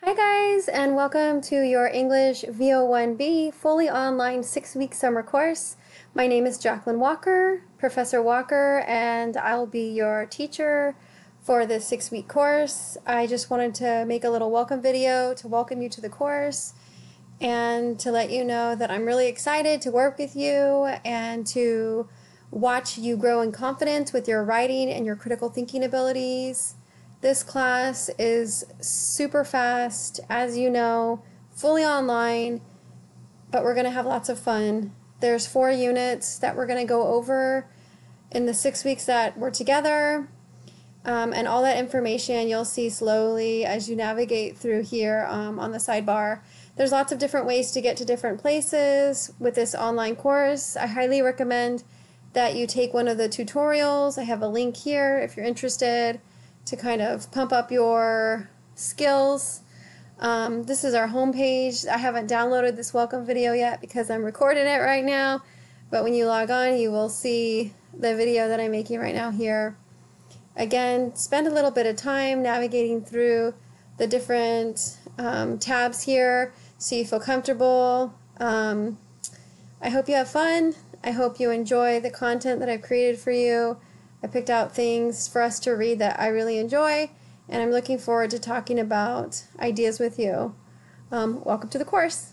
Hi guys, and welcome to your English VO1B fully online 6-week summer course. My name is Jacqueline Walker, Professor Walker, and I'll be your teacher for this 6-week course. I just wanted to make a little welcome video to welcome you to the course and to let you know that I'm really excited to work with you and to watch you grow in confidence with your writing and your critical thinking abilities. This class is super fast, as you know, fully online, but we're going to have lots of fun. There's 4 units that we're going to go over in the 6 weeks that we're together, and all that information you'll see slowly as you navigate through here on the sidebar. There's lots of different ways to get to different places with this online course. I highly recommend that you take one of the tutorials. I have a link here if you're interested to kind of pump up your skills. This is our homepage. I haven't downloaded this welcome video yet because I'm recording it right now, but when you log on you will see the video that I'm making right now here. Again, spend a little bit of time navigating through the different tabs here so you feel comfortable. I hope you have fun. I hope you enjoy the content that I've created for you. I picked out things for us to read that I really enjoy, and I'm looking forward to talking about ideas with you. Welcome to the course.